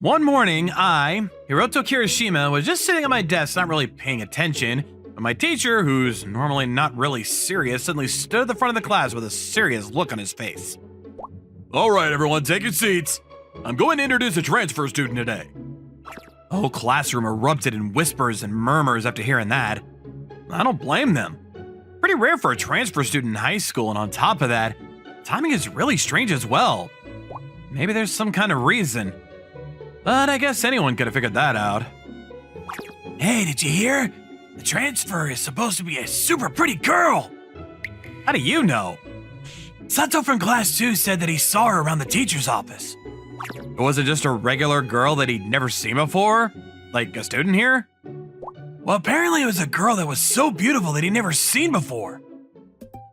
One morning, I, Hiroto Kirishima, was just sitting at my desk not really paying attention, when my teacher, who's normally not really serious, suddenly stood at the front of the class with a serious look on his face. All right, everyone, take your seats. I'm going to introduce a transfer student today. The whole classroom erupted in whispers and murmurs after hearing that. I don't blame them. Pretty rare for a transfer student in high school, and on top of that, timing is really strange as well. Maybe there's some kind of reason. But I guess anyone could have figured that out. Hey, did you hear? The transfer is supposed to be a super pretty girl. How do you know? Sato from class 2 said that he saw her around the teacher's office. Was it just a regular girl that he'd never seen before? Like a student here? Well, apparently it was a girl that was so beautiful that he'd never seen before.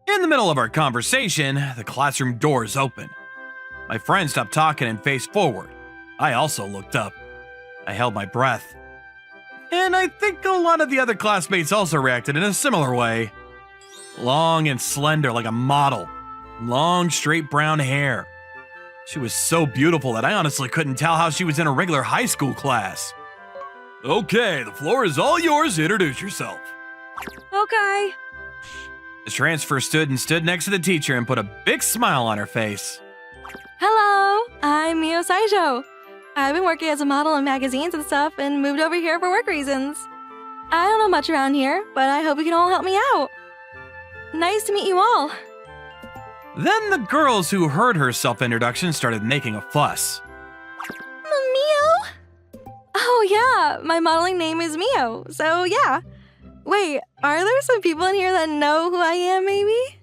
In the middle of our conversation, the classroom doors opened. My friend stopped talking and faced forward. I also looked up. I held my breath. And I think a lot of the other classmates also reacted in a similar way. Long and slender like a model. Long, straight brown hair. She was so beautiful that I honestly couldn't tell how she was in a regular high school class. Okay, the floor is all yours. Introduce yourself. Okay. The transfer stood next to the teacher and put a big smile on her face. Hello, I'm Mio Saijo. I've been working as a model in magazines and stuff and moved over here for work reasons. I don't know much around here, but I hope you can all help me out. Nice to meet you all. Then the girls who heard her self-introduction started making a fuss. Mio? Oh yeah, my modeling name is Mio, so yeah. Wait, are there some people in here that know who I am, maybe?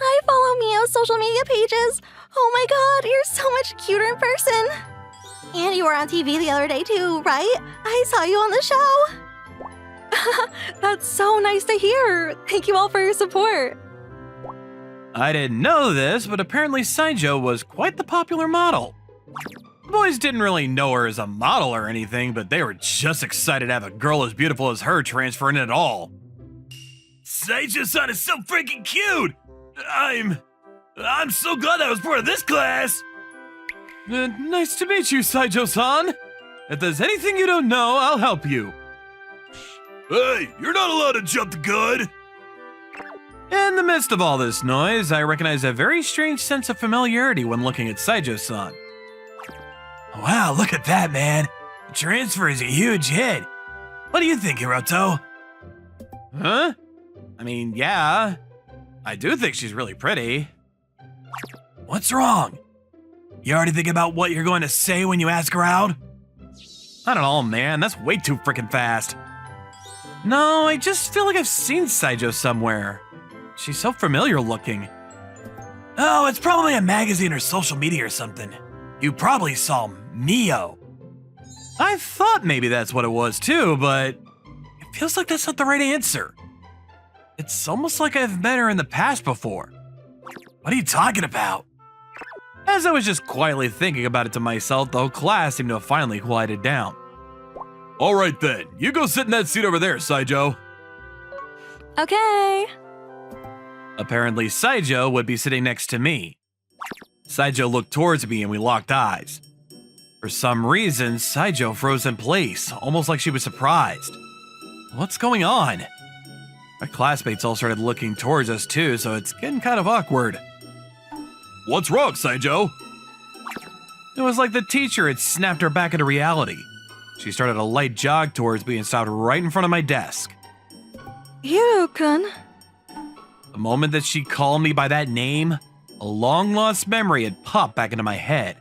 I follow Mio's social media pages. Oh my god, you're so much cuter in person. And you were on TV the other day too, right? I saw you on the show. That's so nice to hear. Thank you all for your support. I didn't know this, but apparently Saijo was quite the popular model. The boys didn't really know her as a model or anything, but they were just excited to have a girl as beautiful as her transfer in at all. Saijo-san is so freaking cute! I'm so glad I was part of this class! Nice to meet you, Saijo-san. If there's anything you don't know, I'll help you. Hey, you're not allowed to jump the gun! In the midst of all this noise, I recognized a very strange sense of familiarity when looking at Saijo-san. Wow, look at that, man. The transfer is a huge hit. What do you think, Hiroto? Huh? I mean, yeah. I do think she's really pretty. What's wrong? You already think about what you're going to say when you ask her out? I don't know, man. That's way too freaking fast. No, I just feel like I've seen Saijo somewhere. She's so familiar looking. Oh, it's probably a magazine or social media or something. You probably saw Mio. I thought maybe that's what it was too, but it feels like that's not the right answer. It's almost like I've met her in the past before. What are you talking about? As I was just quietly thinking about it to myself, the whole class seemed to have finally quieted down. All right then, you go sit in that seat over there, Saijo. Okay. Apparently, Saijo would be sitting next to me. Saijo looked towards me and we locked eyes. For some reason, Saijo froze in place, almost like she was surprised. What's going on? Our classmates all started looking towards us too, so it's getting kind of awkward. What's wrong, Saijo? It was like the teacher had snapped her back into reality. She started a light jog towards me and stopped right in front of my desk. Hiro-kun. The moment that she called me by that name, a long-lost memory had popped back into my head.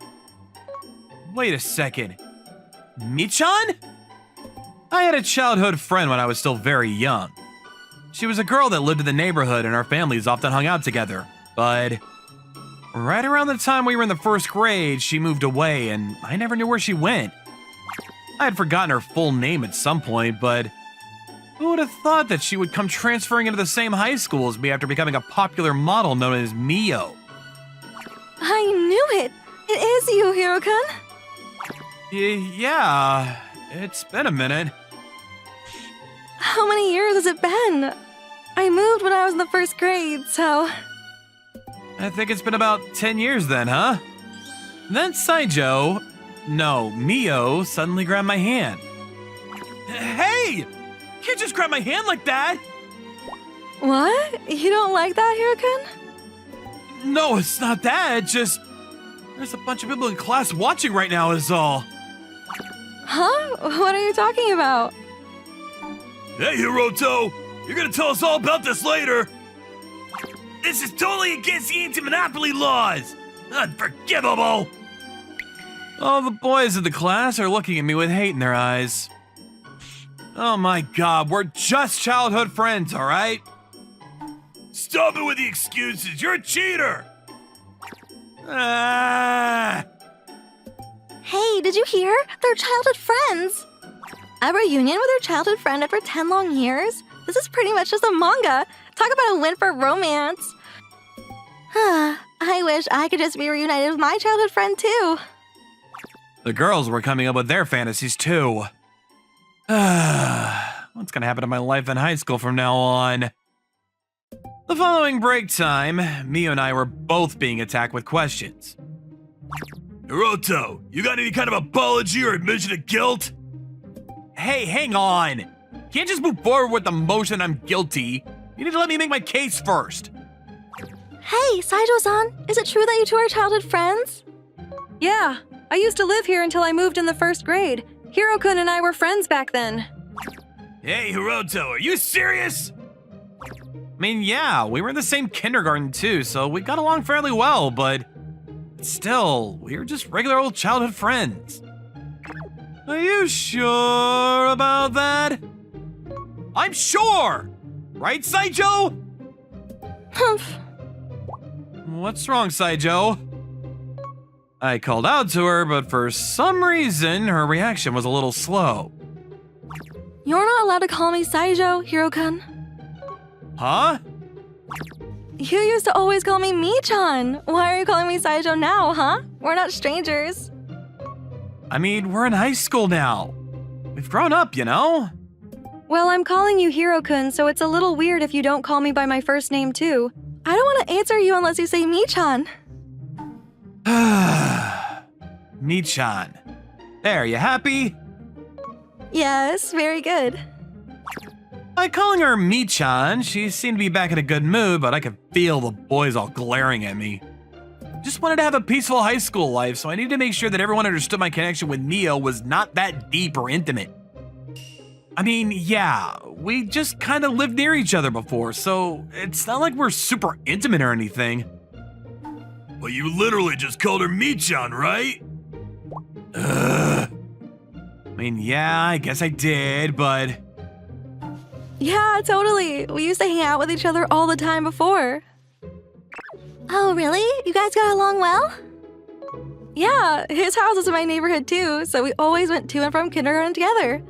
Wait a second. Michan? I had a childhood friend when I was still very young. She was a girl that lived in the neighborhood and our families often hung out together, but right around the time we were in the first grade, she moved away and I never knew where she went. I had forgotten her full name at some point, but who would have thought that she would come transferring into the same high school as me after becoming a popular model known as Mio? I knew it. It is you, Hiro-kun. Yeah, it's been a minute. How many years has it been? I moved when I was in the first grade, so... I think it's been about 10 years then, huh? Then Saijo, No, Mio suddenly grabbed my hand. Hey! You can't just grab my hand like that! What? You don't like that, Hirokun? No, it's not that. It's just there's a bunch of people in class watching right now is all. Huh? What are you talking about? Hey, Hiroto! You're gonna tell us all about this later! This is totally against the anti-monopoly laws! Unforgivable! All the boys in the class are looking at me with hate in their eyes. Oh my god, we're just childhood friends, alright? Stop it with the excuses! You're a cheater! Ah! Hey, did you hear? They're childhood friends! A reunion with your childhood friend after 10 long years? This is pretty much just a manga. Talk about a win for romance. I wish I could just be reunited with my childhood friend too. The girls were coming up with their fantasies too. What's gonna happen to my life in high school from now on? The following break time, Mio and I were both being attacked with questions. Hiroto, you got any kind of apology or admission of guilt? Hey, hang on! Can't just move forward with the motion I'm guilty. You need to let me make my case first. Hey, Saijo-san, is it true that you two are childhood friends? Yeah, I used to live here until I moved in the 1st grade. Hirokun and I were friends back then. Hey, Hiroto, are you serious? I mean, yeah, we were in the same kindergarten too, so we got along fairly well, but still, we were just regular old childhood friends. Are you sure about that? I'm sure! Right, Saijo? Humph. What's wrong, Saijo? I called out to her, but for some reason, her reaction was a little slow. You're not allowed to call me Saijo, Hirokun. Huh? You used to always call me Mi-chan. Why are you calling me Saijo now, huh? We're not strangers. I mean, we're in high school now. We've grown up, you know? Well, I'm calling you Hirokun, so it's a little weird if you don't call me by my first name too. I don't want to answer you unless you say Mi-chan. Mi-chan. There, you happy? Yes, very good. By calling her Mi-chan, she seemed to be back in a good mood, but I could feel the boys all glaring at me. Just wanted to have a peaceful high school life, so I needed to make sure that everyone understood my connection with Mio was not that deep or intimate. I mean, yeah, we just kind of lived near each other before, so it's not like we're super intimate or anything. Well, you literally just called her Mi-chan, right? I mean, yeah, I guess I did, but... Yeah, totally. We used to hang out with each other all the time before. Oh, really? You guys got along well? Yeah, his house is in my neighborhood too, so we always went to and from kindergarten together.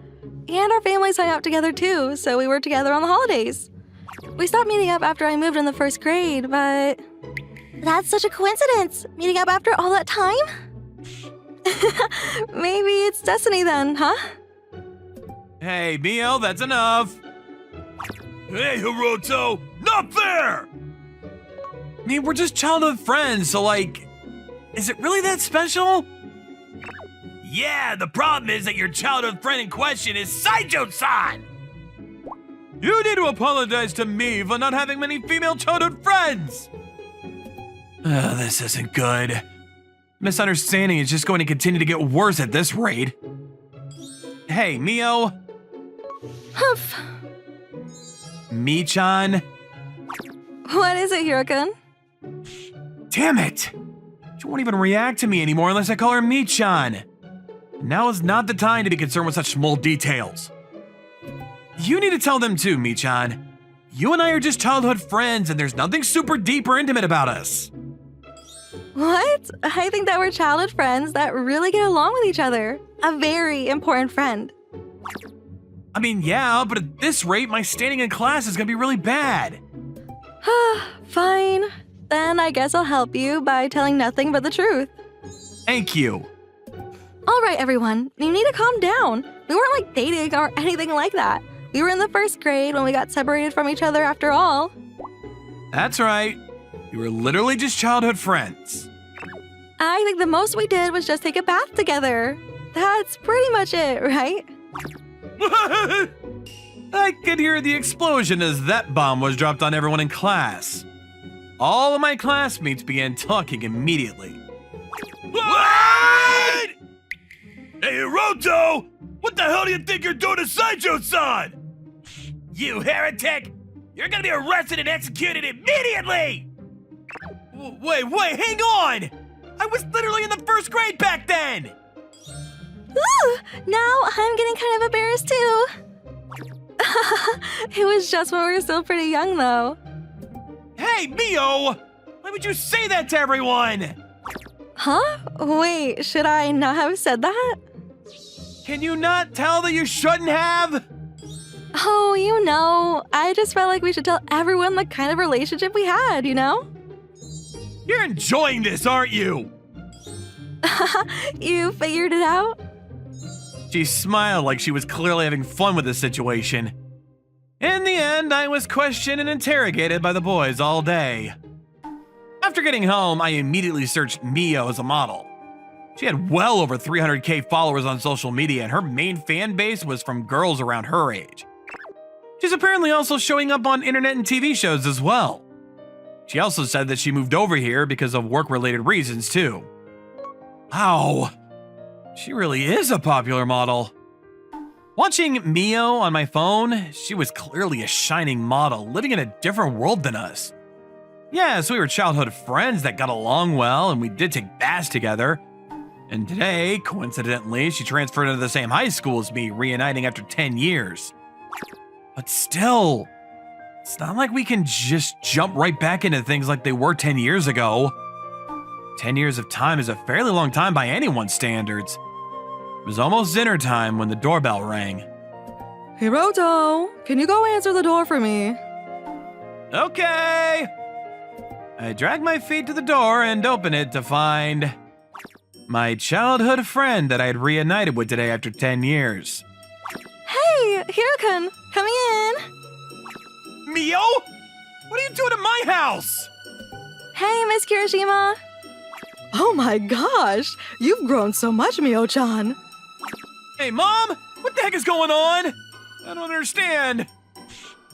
And our families hung out together too, so we were together on the holidays. We stopped meeting up after I moved in the 1st grade, but... That's such a coincidence, meeting up after all that time? Maybe it's destiny then, huh? Hey, Mio, that's enough. Hey, Hiroto, not fair! I mean, we're just childhood friends, so like, is it really that special? Yeah, the problem is that your childhood friend in question is Saijo-san! You need to apologize to me for not having many female childhood friends! This isn't good. Misunderstanding is just going to continue to get worse at this rate. Hey, Mio. Humph. Mi-chan. What is it, Hirokun? Damn it! She won't even react to me anymore unless I call her Mi-chan. Now is not the time to be concerned with such small details. You need to tell them too, Mi-chan. You and I are just childhood friends and there's nothing super deep or intimate about us. What? I think that we're childhood friends that really get along with each other. A very important friend. I mean, yeah, but at this rate, my standing in class is gonna be really bad. Fine. Then I guess I'll help you by telling nothing but the truth. Thank you. All right, everyone. You need to calm down. We weren't like dating or anything like that. We were in the 1st grade when we got separated from each other after all. That's right. You were literally just childhood friends. I think the most we did was just take a bath together. That's pretty much it, right? I could hear the explosion as that bomb was dropped on everyone in class. All of my classmates began talking immediately. What? Hey, Hiroto! What the hell do you think you're doing to Saijo-san? You heretic! You're gonna be arrested and executed immediately! Wait, hang on! I was literally in the first grade back then! Ooh, now I'm getting kind of embarrassed too. It was just when we were still pretty young though. Hey, Mio! Why would you say that to everyone? Huh? Wait, should I not have said that? Can you not tell that you shouldn't have? Oh, you know, I just felt like we should tell everyone the kind of relationship we had, you know? You're enjoying this, aren't you? You figured it out? She smiled like she was clearly having fun with the situation. In the end, I was questioned and interrogated by the boys all day. After getting home, I immediately searched Mio as a model. She had well over 300k followers on social media, and her main fan base was from girls around her age. She's apparently also showing up on internet and TV shows as well. She also said that she moved over here because of work-related reasons too. Wow, she really is a popular model. Watching Mio on my phone, she was clearly a shining model living in a different world than us. Yes, we were childhood friends that got along well, and we did take baths together. And today, coincidentally, she transferred into the same high school as me, reuniting after 10 years. But still, it's not like we can just jump right back into things like they were 10 years ago. 10 years of time is a fairly long time by anyone's standards. It was almost dinner time when the doorbell rang. Hiroto, can you go answer the door for me? Okay. I dragged my feet to the door and opened it to find my childhood friend that I had reunited with today after 10 years. Hey, Hirokun, coming in. Mio? What are you doing at my house? Hey, Miss Kirishima. Oh my gosh, you've grown so much, Mio-chan. Hey, Mom! What the heck is going on? I don't understand.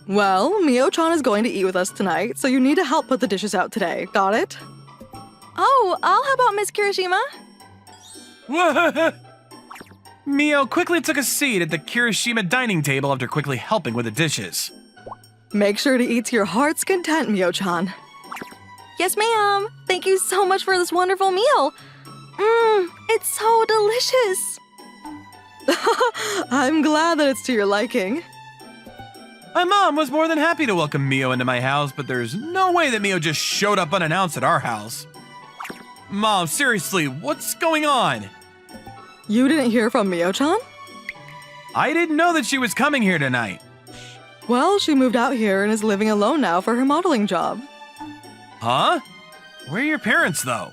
Well, Mio-chan is going to eat with us tonight, so you need to help put the dishes out today. Got it? Oh, I'll help out Miss Kirishima. Mio quickly took a seat at the Kirishima dining table after quickly helping with the dishes. Make sure to eat to your heart's content, Mio-chan. Yes, ma'am. Thank you so much for this wonderful meal. It's so delicious. I'm glad that it's to your liking. My mom was more than happy to welcome Mio into my house, but there's no way that Mio just showed up unannounced at our house. Mom, seriously, what's going on? You didn't hear from Mio-chan? I didn't know that she was coming here tonight. Well, she moved out here and is living alone now for her modeling job. Huh? Where are your parents, though?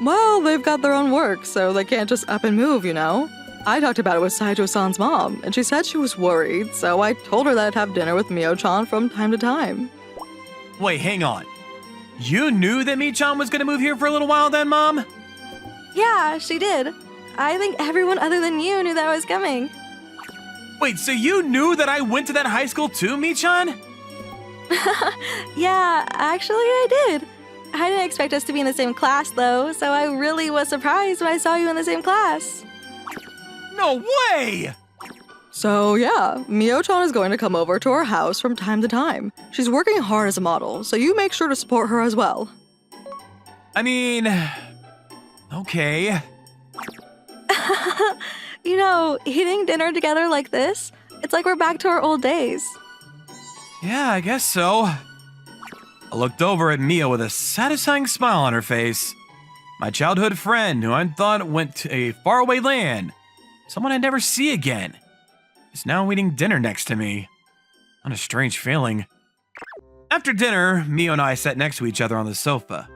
Well, they've got their own work, so they can't just up and move, you know? I talked about it with Saijo-san's mom, and she said she was worried, so I told her that I'd have dinner with Mio-chan from time to time. Wait, hang on. You knew that Mi-chan was gonna move here for a little while then, Mom? Yeah, she did. I think everyone other than you knew that I was coming. Wait, so you knew that I went to that high school too, Mi-chan? Yeah, actually I did. I didn't expect us to be in the same class though, so I really was surprised when I saw you in the same class. No way! So yeah, Mio-chan is going to come over to our house from time to time. She's working hard as a model, so you make sure to support her as well. I mean, okay. You know, eating dinner together like this, it's like we're back to our old days. Yeah, I guess so. I looked over at Mio with a satisfying smile on her face. My childhood friend, who I thought went to a faraway land, someone I'd never see again, is now eating dinner next to me. What a strange feeling. After dinner, Mio and I sat next to each other on the sofa.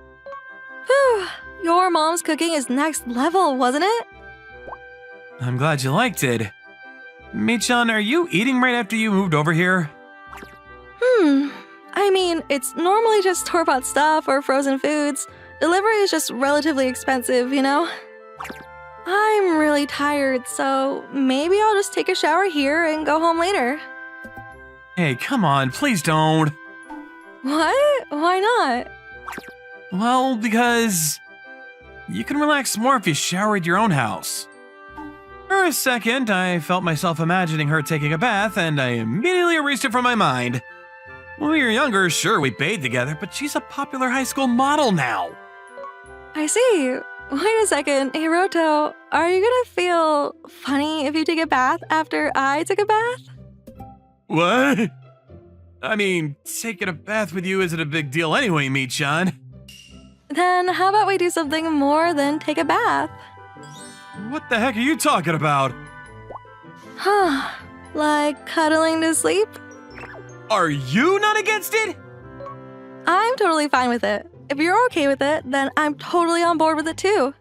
Whew, your mom's cooking is next level, wasn't it? I'm glad you liked it. Mi-chan, are you eating right after you moved over here? I mean, it's normally just store-bought stuff or frozen foods. delivery is just relatively expensive, you know? I'm really tired, so maybe I'll just take a shower here and go home later. Hey, come on, please don't. What? Why not? Well, because you can relax more if you shower at your own house. For a second, I felt myself imagining her taking a bath, and I immediately erased it from my mind. When we were younger, sure, we bathed together, but she's a popular high school model now. I see. Wait a second, Hiroto, are you gonna feel funny if you take a bath after I took a bath? What? I mean, taking a bath with you isn't a big deal anyway, Michan. Then how about we do something more than take a bath? What the heck are you talking about? Like cuddling to sleep? Are you not against it? I'm totally fine with it. If you're okay with it, then I'm totally on board with it too.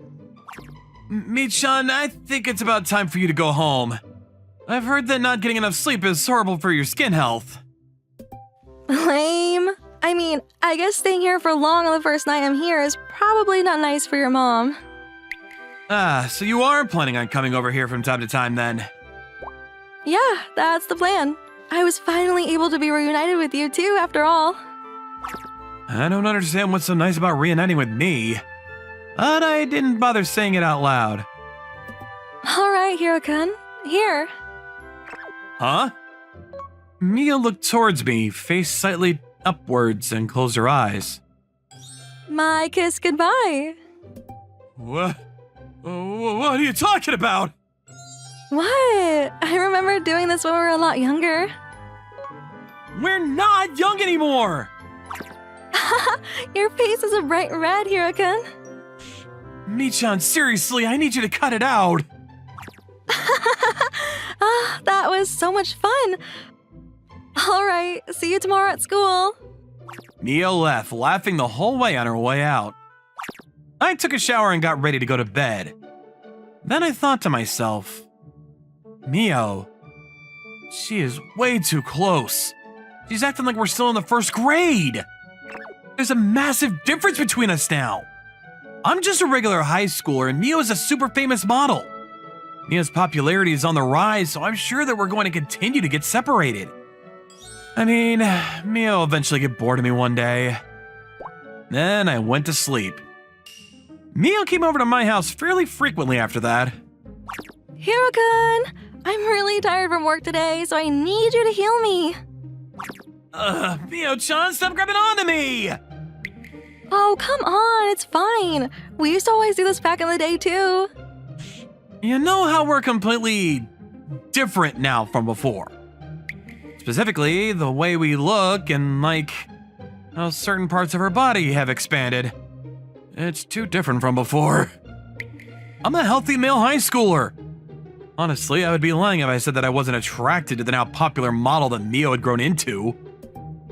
Michan, I think it's about time for you to go home. I've heard that not getting enough sleep is horrible for your skin health. Lame. I mean, I guess staying here for long on the first night I'm here is probably not nice for your mom. Ah, so you are planning on coming over here from time to time then? Yeah, that's the plan. I was finally able to be reunited with you too, after all. I don't understand what's so nice about reuniting with me, but I didn't bother saying it out loud. Alright, Hiro-kun. Here. Huh? Mia looked towards me, face slightly upwards, and closed her eyes. My kiss goodbye. What? What are you talking about? What? I remember doing this when we were a lot younger. We're not young anymore! Your face is a bright red, Hiro-kun. Michan, seriously, I need you to cut it out. That was so much fun. Alright, see you tomorrow at school. Mia left, laughing the whole way on her way out. I took a shower and got ready to go to bed. Then I thought to myself, Mio, she is way too close. She's acting like we're still in the first grade. There's a massive difference between us now. I'm just a regular high schooler and Mio is a super famous model. Mia's popularity is on the rise, so I'm sure that we're going to continue to get separated. I mean, Mia will eventually get bored of me one day. Then I went to sleep. Mio came over to my house fairly frequently after that. Hiro-kun, I'm really tired from work today, so I need you to heal me. Mio-chan, stop grabbing onto me! Oh, come on, it's fine. We used to always do this back in the day, too. You know how we're completely different now from before. Specifically, the way we look and, like, how certain parts of her body have expanded. It's too different from before. I'm a healthy male high schooler. Honestly, I would be lying if I said that I wasn't attracted to the now popular model that Mio had grown into.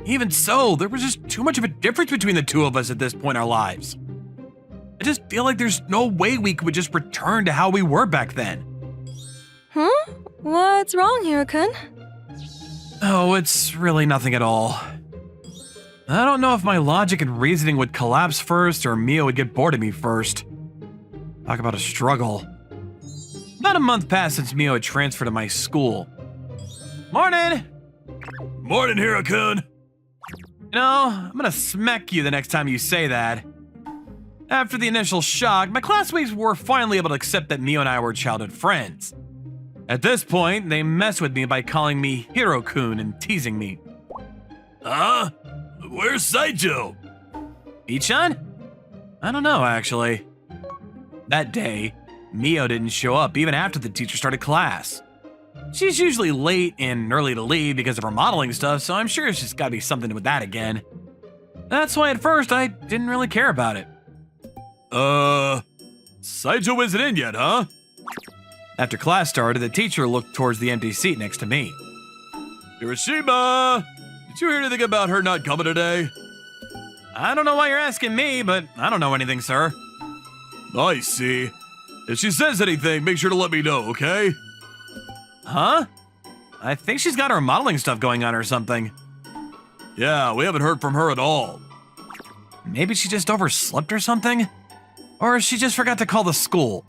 Even so, there was just too much of a difference between the two of us at this point in our lives. I just feel like there's no way we could just return to how we were back then. What's wrong, Hiro-kun? Oh, it's really nothing at all. I don't know if my logic and reasoning would collapse first or Mio would get bored of me first. Talk about a struggle. About a month passed since Mio had transferred to my school. Morning! Morning, Hiro-kun. You know, I'm gonna smack you the next time you say that. After the initial shock, my classmates were finally able to accept that Mio and I were childhood friends. At this point, they messed with me by calling me Hiro-kun and teasing me. Huh? Where's Saijo? Michan? I don't know, actually. That day, Mio didn't show up even after the teacher started class. She's usually late and early to leave because of her modeling stuff, so I'm sure it's just gotta be something with that again. That's why at first I didn't really care about it. Saijo isn't in yet, huh? After class started, the teacher looked towards the empty seat next to me. Hiroshima! Did you hear anything about her not coming today? I don't know why you're asking me, but I don't know anything, sir. I see. If she says anything, make sure to let me know, okay? Huh? I think she's got her modeling stuff going on or something. Yeah, we haven't heard from her at all. Maybe she just overslept or something? Or she just forgot to call the school.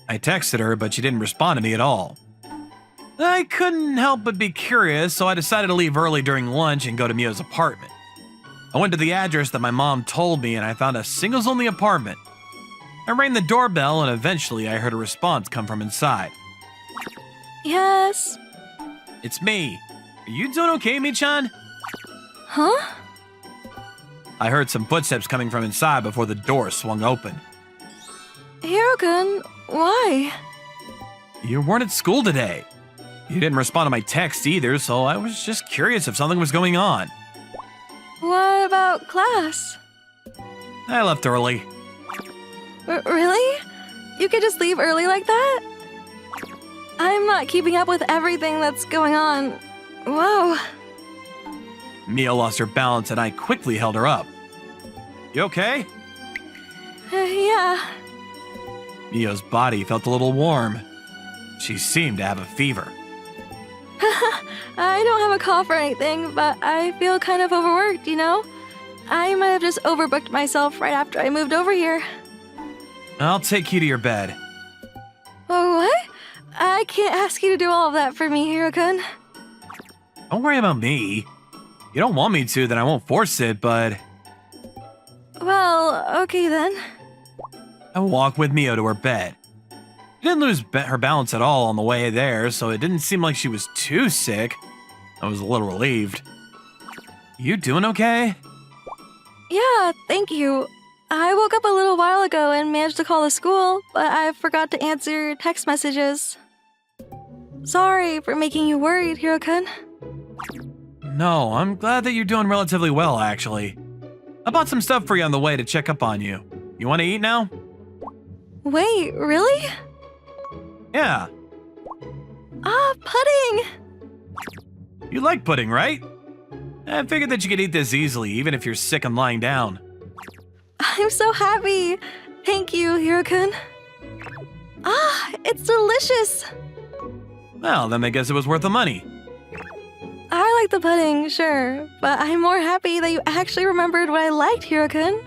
I texted her, but she didn't respond to me at all. I couldn't help but be curious, so I decided to leave early during lunch and go to Mio's apartment. I went to the address that my mom told me and I found a singles-only apartment. I rang the doorbell and eventually I heard a response come from inside. Yes. It's me. Are you doing okay, Michan? Huh? I heard some footsteps coming from inside before the door swung open. Hirokun, why? You weren't at school today. You didn't respond to my text either, so I was just curious if something was going on. What about class? I left early. Really? You could just leave early like that? I'm not keeping up with everything that's going on. Whoa. Mio lost her balance and I quickly held her up. You okay? Yeah. Mio's body felt a little warm. She seemed to have a fever. I don't have a cough or anything, but I feel kind of overworked, you know? I might have just overbooked myself right after I moved over here. I'll take you to your bed. Oh, what? I can't ask you to do all of that for me, Hirokun. Don't worry about me. You don't want me to, then I won't force it, but... Well, okay then. I walked with Mio to her bed. She didn't lose her balance at all on the way there, so it didn't seem like she was too sick. I was a little relieved. You doing okay? Yeah, thank you. I woke up a little while ago and managed to call the school, but I forgot to answer text messages. Sorry for making you worried, Hirokun. No, I'm glad that you're doing relatively well, actually. I bought some stuff for you on the way to check up on you. You want to eat now? Wait, really? Yeah. Ah, pudding! You like pudding, right? I figured that you could eat this easily, even if you're sick and lying down. I'm so happy. Thank you, Hirokun. Ah, it's delicious. Well, then I guess it was worth the money. I like the pudding, sure, but I'm more happy that you actually remembered what I liked, Hirokun.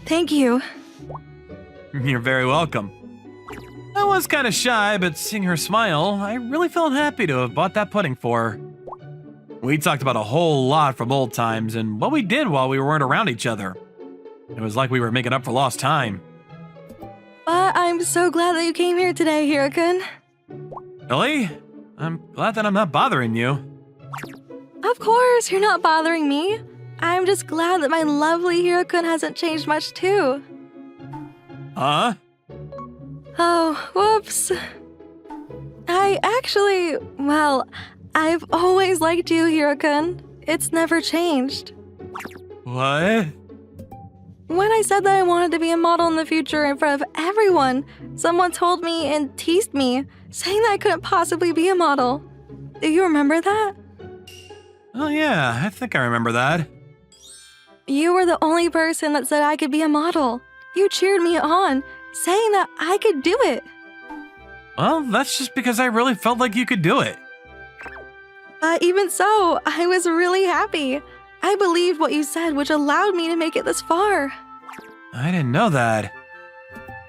Thank you. You're very welcome. I was kind of shy, but seeing her smile, I really felt happy to have bought that pudding for her. We talked about a whole lot from old times and what we did while we weren't around each other. It was like we were making up for lost time. But I'm so glad that you came here today, Hirokun. Really? I'm glad that I'm not bothering you. Of course, you're not bothering me. I'm just glad that my lovely Hirokun hasn't changed much too. Huh? Oh, whoops. I've always liked you, Hirokun. It's never changed. What? When I said that I wanted to be a model in the future in front of everyone, someone told me and teased me, saying that I couldn't possibly be a model. Do you remember that? Oh yeah, I think I remember that. You were the only person that said I could be a model. You cheered me on, saying that I could do it. Well, that's just because I really felt like you could do it. But even so, I was really happy. I believed what you said, which allowed me to make it this far. I didn't know that.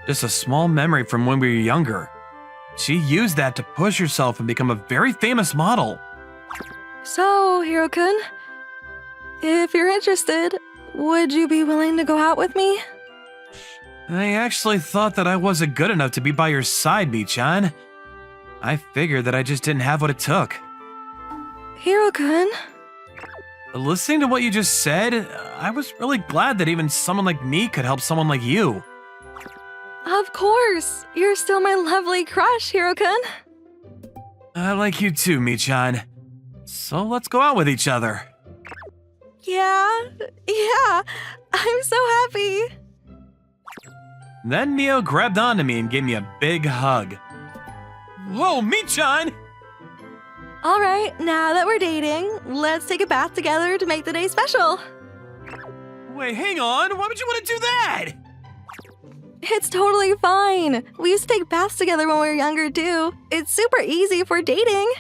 Just a small memory from when we were younger. She used that to push herself and become a very famous model. So, Hirokun, if you're interested, would you be willing to go out with me? I actually thought that I wasn't good enough to be by your side, Michan. I figured that I just didn't have what it took. Hirokun? Listening to what you just said, I was really glad that even someone like me could help someone like you. Of course! You're still my lovely crush, Hirokun. I like you too, Michan. So let's go out with each other. Yeah, I'm so happy. Then Mio grabbed onto me and gave me a big hug. Whoa, Michan! All right, now that we're dating, let's take a bath together to make the day special. Wait, hang on. Why would you want to do that? It's totally fine. We used to take baths together when we were younger, too. It's super easy if we're dating.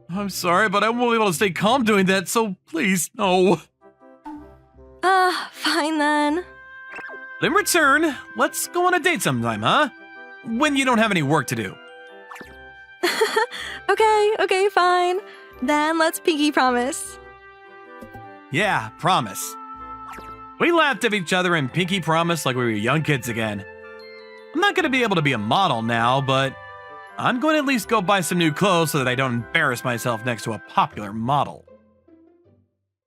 I'm sorry, but I won't be able to stay calm doing that, so please, no. Fine then. In return, let's go on a date sometime, huh? When you don't have any work to do. Okay, fine. Then let's pinky promise. Yeah, promise. We laughed at each other and pinky promised like we were young kids again. I'm not gonna be able to be a model now, but I'm going to at least go buy some new clothes so that I don't embarrass myself next to a popular model.